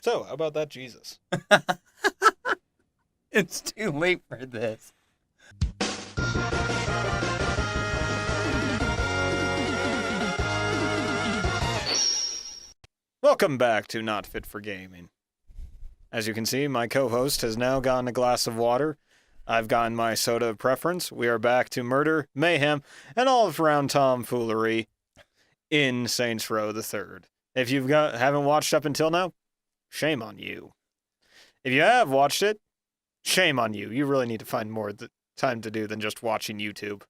So, how about that Jesus? It's too late for this. Welcome back to Not Fit for Gaming. As you can see, my co-host has now gotten a glass of water. I've gotten my soda of preference. We are back to murder, mayhem, and all of around tomfoolery in Saints Row the Third. If you haven't watched up until now, shame on you. If you have watched it, shame on you. You really need to find more time to do than just watching YouTube.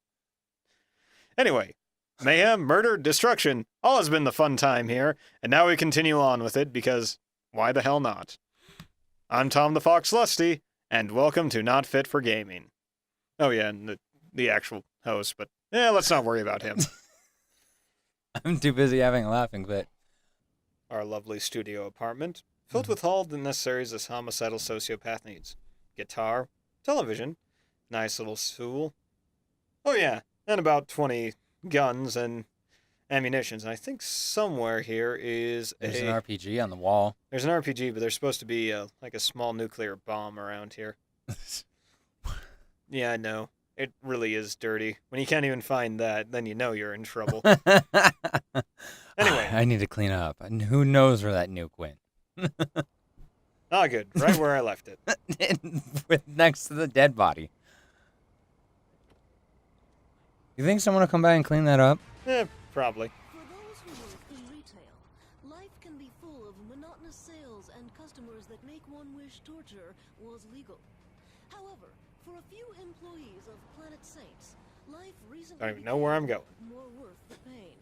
Anyway, mayhem, murder, destruction, all has been the fun time here, and now we continue on with it because why the hell not? I'm Tom the Fox Lusty, and welcome to Not Fit for Gaming. Oh yeah, and the actual host, but let's not worry about him. I'm too busy having a laughing fit. Our lovely studio apartment, filled with all the necessaries this homicidal sociopath needs. Guitar, television, nice little stool. Oh yeah, and about 20 guns and ammunitions. And I think somewhere here is There's an RPG on the wall. There's an RPG, but there's supposed to be like a small nuclear bomb around here. Yeah, I know. It really is dirty. When you can't even find that, then you know you're in trouble. Anyway. I need to clean up. And who knows where that nuke went? Ah, good. Right where I left it. Next to the dead body. You think someone will come by and clean that up? Probably. For those who work in retail, life can be full of monotonous sales and customers that make one wish torture was legal. However, for a few employees of Planet Saints, life recently Don't even know where I'm going. more worth the pain.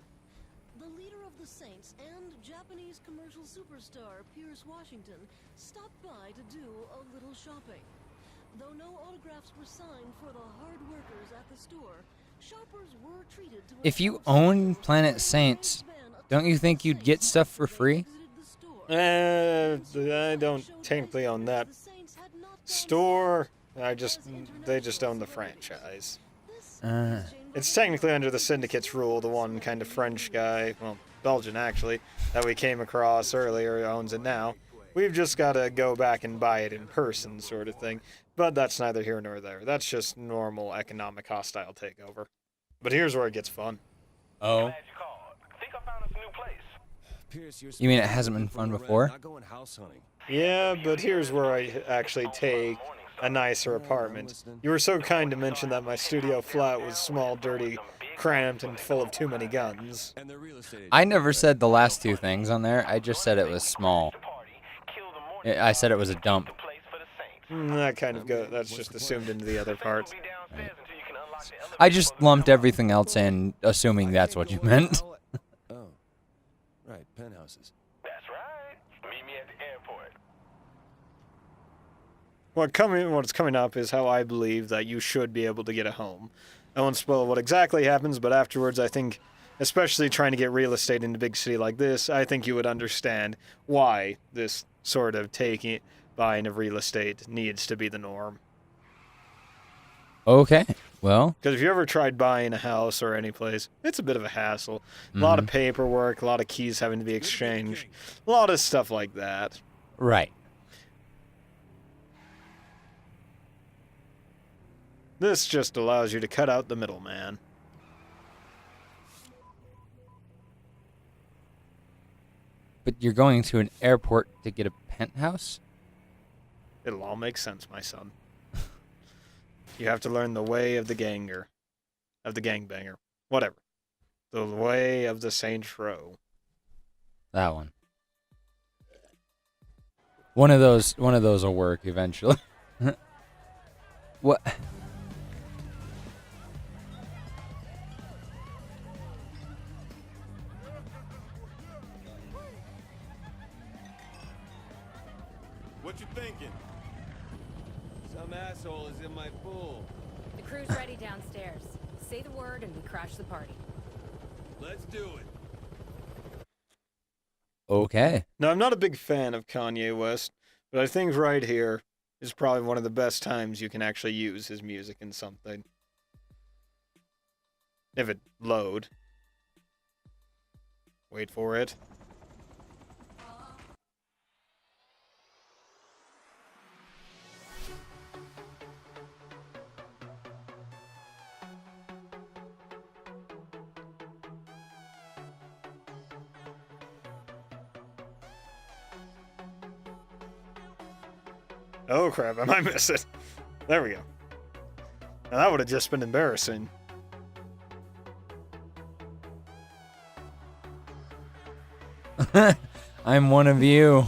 The leader of the Saints and Japanese commercial superstar Pierce Washington stopped by to do a little shopping. Though no autographs were signed for the hard workers at the store, shoppers were treated to If you own Planet Saints, don't you think you'd get stuff for free? I don't technically own that store. They just own the franchise. It's technically under the Syndicate's rule. The one kind of French guy, well, Belgian actually, that we came across earlier owns it now. We've just got to go back and buy it in person, sort of thing. But that's neither here nor there. That's just normal economic hostile takeover. But here's where it gets fun. Oh. You mean it hasn't been fun before? Yeah, but here's where I actually take a nicer apartment. You were so kind to mention that my studio flat was small, dirty, cramped, and full of too many guns. I never said the last two things on there. I just said it was small. I said it was a dump. That kind of that's just assumed into the other parts. Right. I just lumped everything else in, assuming that's what you meant. Oh, right, penthouses. That's right. Meet me at the airport. What's coming up is how I believe that you should be able to get a home. I won't spoil what exactly happens, but afterwards I think, especially trying to get real estate in a big city like this, I think you would understand why this sort of buying of real estate needs to be the norm. Okay, well. Because if you ever tried buying a house or any place, it's a bit of a hassle. A lot of paperwork, a lot of keys having to be exchanged, a lot of stuff like that. Right. This just allows you to cut out the middleman. But you're going to an airport to get a penthouse? It'll all make sense, my son. You have to learn the way of the gangbanger. Whatever. The way of the Saints Row. That one. One of those will work eventually. What? What you thinking? Some asshole is in my pool. The crew's ready downstairs. Say the word and we crash the party. Let's do it. Okay. Now, I'm not a big fan of Kanye West, but I think right here is probably one of the best times you can actually use his music in something. If it load. Wait for it. Oh crap, I might miss it. There we go. Now that would have just been embarrassing. I'm one of you.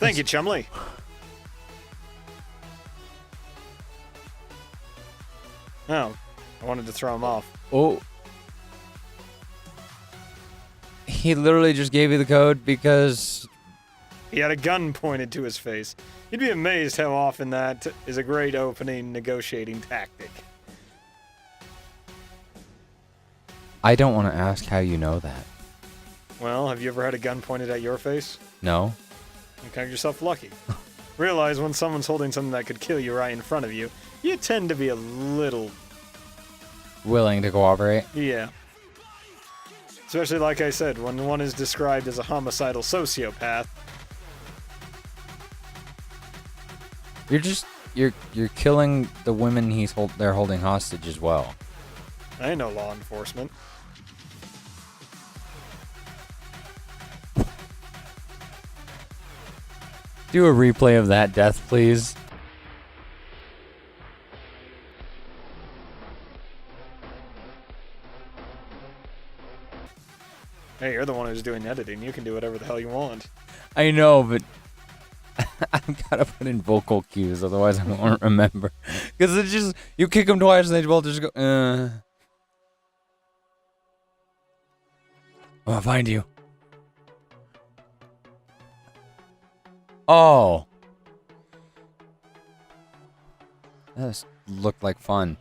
Thank you, Chumley. Oh, I wanted to throw him off. Oh. He literally just gave you the code because... He had a gun pointed to his face. You'd be amazed how often that is a great opening negotiating tactic. I don't want to ask how you know that. Well, have you ever had a gun pointed at your face? No? You count yourself lucky. Realize when someone's holding something that could kill you right in front of you, you tend to be a little... Willing to cooperate? Yeah. Especially, like I said, when one is described as a homicidal sociopath. You're killing the women they're holding hostage as well. I ain't no law enforcement. Do a replay of that death, please. Hey, you're the one who's doing editing. You can do whatever the hell you want. I know, but I've got to put in vocal cues, otherwise I won't remember. Because it's just, you kick them twice and they both just go, Oh, I'll find you. Oh. That looked like fun.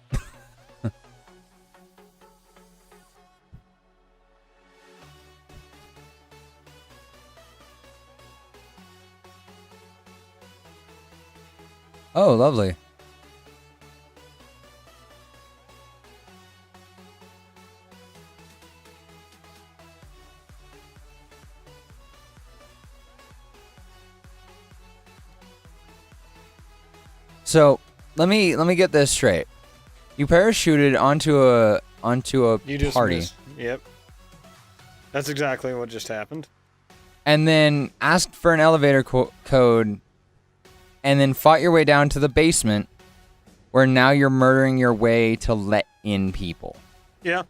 Oh, lovely. So, let me get this straight. You parachuted onto a You just party. missed. Yep. That's exactly what just happened. And then asked for an elevator code, and then fought your way down to the basement, where now you're murdering your way to let in people. Yeah.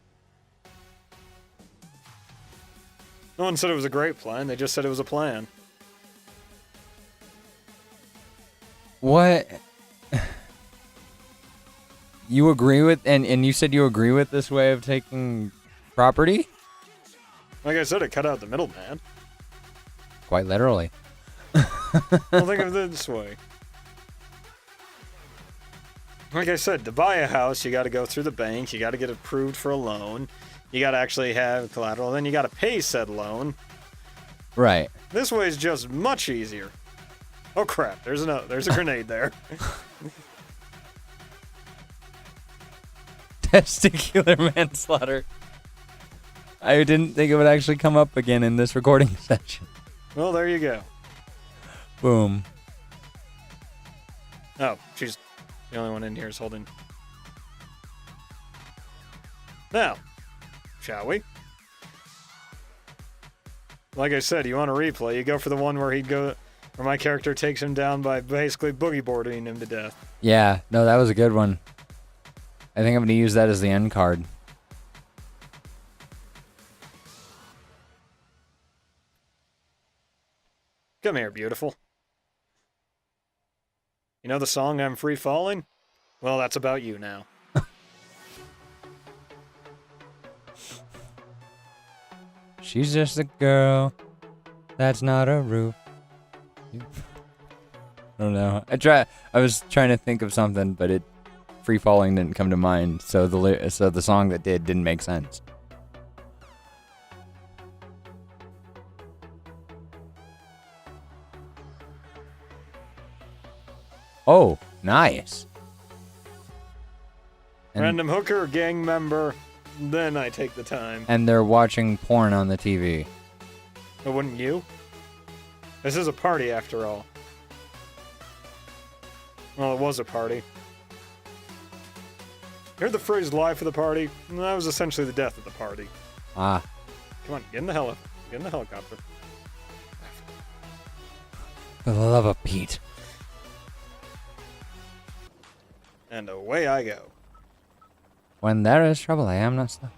No one said it was a great plan. They just said it was a plan. What? You agree with, and you said you agree with this way of taking property? Like I said, it cut out the middleman. Quite literally. Well, think of it this way. Like I said, to buy a house, you got to go through the bank. You got to get approved for a loan. You got to actually have collateral. Then you got to pay said loan. Right. This way is just much easier. Oh crap! There's a grenade there. Testicular manslaughter. I didn't think it would actually come up again in this recording session. Well, there you go. Boom. Oh, she's the only one in here is holding. Now, shall we? Like I said, you want a replay, you go for the one where where my character takes him down by basically boogie boarding him to death. Yeah, no, that was a good one. I think I'm going to use that as the end card. Come here, beautiful. You know the song I'm Free Falling? Well, that's about you now. She's just a girl. That's not a roof. I don't know. I was trying to think of something, but Free Falling didn't come to mind. So the song that didn't make sense. Oh, nice. And Random hooker or gang member then I take the time. And they're watching porn on the TV. But wouldn't you? This is a party after all. Well, it was a party. You heard the phrase live for the party? That was essentially the death of the party. Ah. Come on, get in the helicopter. For the love of Pete. And away I go. When there is trouble, I am not slow.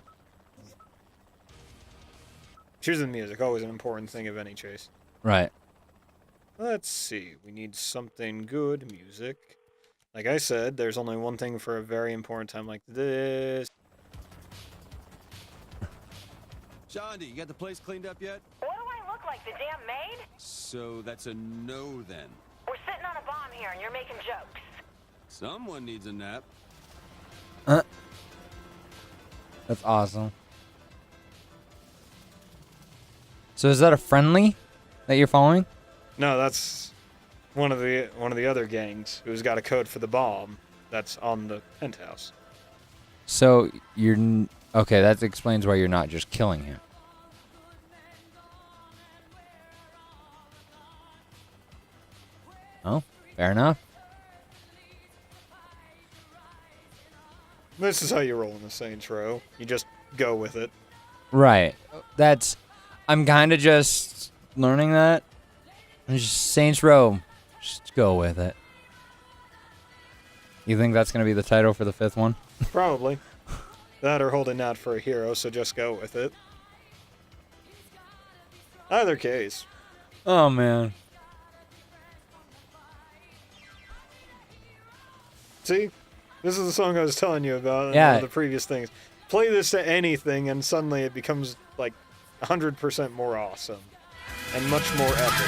Choosing music, always an important thing of any chase. Right. Let's see, we need something good, music. Like I said, there's only one thing for a very important time like this. Shandi, you got the place cleaned up yet? What do I look like, the damn maid? So that's a no then. We're sitting on a bomb here and you're making jokes. Someone needs a nap. That's awesome. So is that a friendly that you're following? No, that's one of the other gangs who's got a code for the bomb that's on the penthouse. So okay, that explains why you're not just killing him. Oh, fair enough. This is how you roll in the Saints Row. You just go with it. Right. I'm kind of just learning that. It's just Saints Row. Just go with it. You think that's going to be the title for the 5th one? Probably. That or holding out for a hero, so just go with it. Either case. Oh, man. See? This is the song I was telling you about in Yeah. one of the previous things. Play this to anything, and suddenly it becomes, like, 100% more awesome. And much more epic.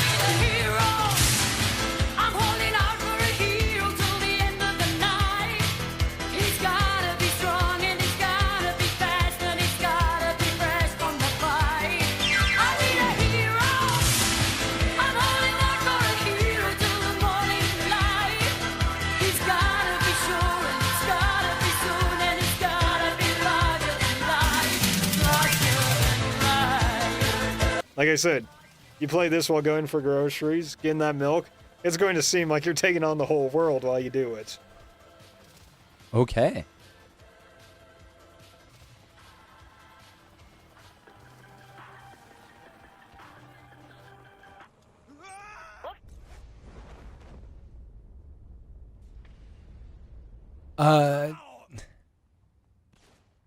Like I said, you play this while going for groceries, getting that milk, it's going to seem like you're taking on the whole world while you do it. Okay.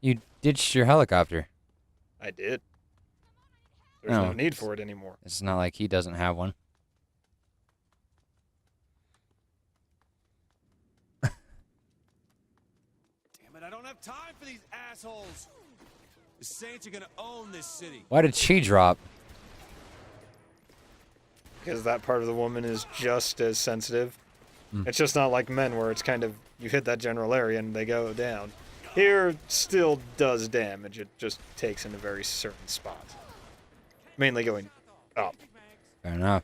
You ditched your helicopter. I did. There's Oh. no need for it anymore. It's not like he doesn't have one. Damn it, I don't have time for these assholes. The Saints are gonna own this city. Why did she drop? Because that part of the woman is just as sensitive. It's just not like men where it's kind of, you hit that general area and they go down. Here, it still does damage. It just takes in a very certain spot. Mainly going up. Fair enough.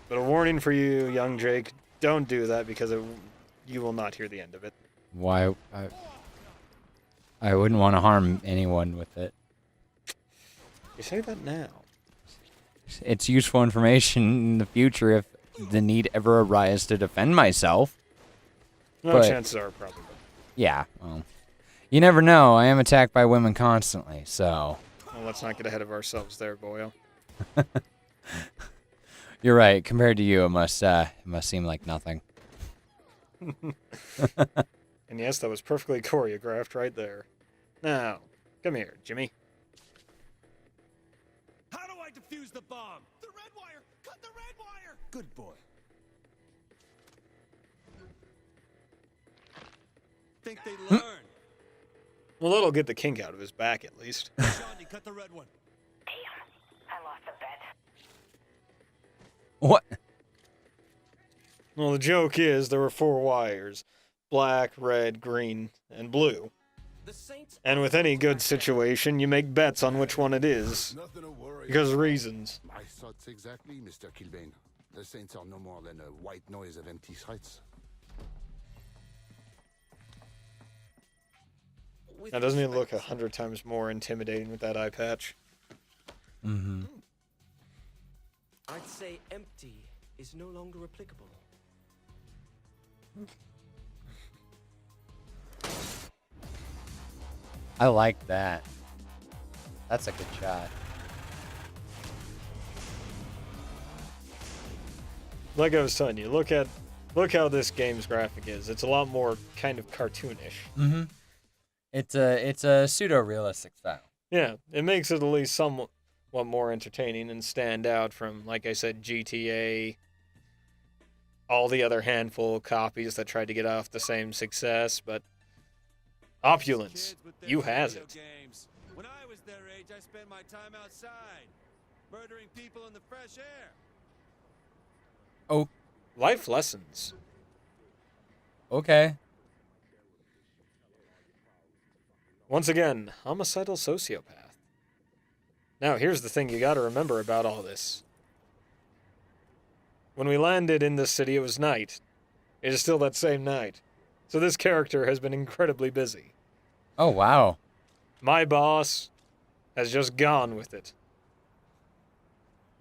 But a warning for you, young Jake, don't do that because you will not hear the end of it. Why? I wouldn't want to harm anyone with it. You say that now. It's useful information in the future if the need ever arises to defend myself. No, But- chances are probably. Yeah, well, you never know. I am attacked by women constantly, so Well, let's not get ahead of ourselves there, boyo. you're right. Compared to you, it must seem like nothing. And yes, that was perfectly choreographed right there. Now, come here, Jimmy. How do I defuse the bomb? The red wire! Cut the red wire! Good boy. Think they learn. Well, that'll get the kink out of his back at least. Shandi, cut the red one. Damn, I lost the bet. What? Well, the joke is there were 4 wires. Black, red, green, and blue. The Saints. And with any good situation, you make bets on which one it is. Nothing to worry Because about. reasons. My thoughts exactly, Mr. Kilbane. The Saints are no more than a white noise of empty threats. with Now, doesn't he look respect, 100 times more intimidating with that eye patch? Mm-hmm. I'd say empty is no longer applicable. I like that. That's a good shot. Like I was telling you, look how this game's graphic is. It's a lot more kind of cartoonish. Mm-hmm. It's a pseudo-realistic style. Yeah, it makes it at least somewhat more entertaining and stand out from, like I said, GTA, all the other handful of copies that tried to get off the same success, but opulence, you has it. Games. When I was their age, I spent my time outside, murdering people in the fresh air. Oh, Life lessons. okay. Once again, homicidal sociopath. Now, here's the thing you gotta remember about all this. When we landed in this city, it was night. It is still that same night. So this character has been incredibly busy. Oh, wow. My boss has just gone with it.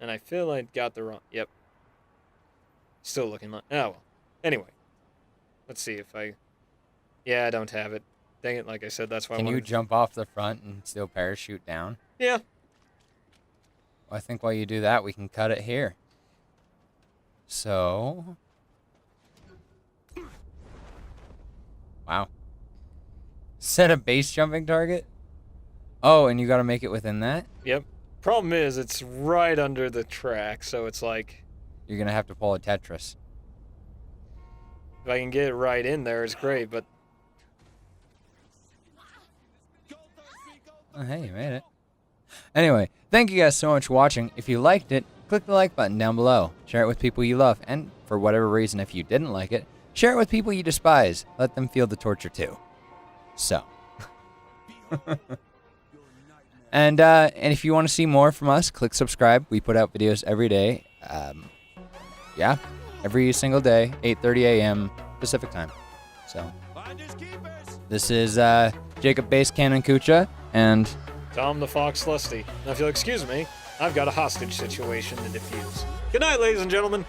And I feel I got the wrong... Yep. Still looking like... Oh, well. Anyway. Let's see if I... Yeah, I don't have it. Dang it, like I said, that's why I Can you wanted... jump off the front and still parachute down? Yeah. Well, I think while you do that, we can cut it here. So... Wow. Set a base jumping target? Oh, and you gotta make it within that? Yep. Problem is, it's right under the track, so it's like... You're gonna have to pull a Tetris. If I can get it right in there, it's great, but... Oh, hey, you made it. Anyway, thank you guys so much for watching. If you liked it, click the like button down below. Share it with people you love. And for whatever reason, if you didn't like it, share it with people you despise. Let them feel the torture too. So. And if you want to see more from us, click subscribe. We put out videos every day. Yeah, every single day, 8:30 a.m. Pacific time. So. Finders keepers. This is Jacob Base Cannon Kucha, and Tom the Fox Lusty. Now, if you'll excuse me, I've got a hostage situation to defuse. Good night, ladies and gentlemen.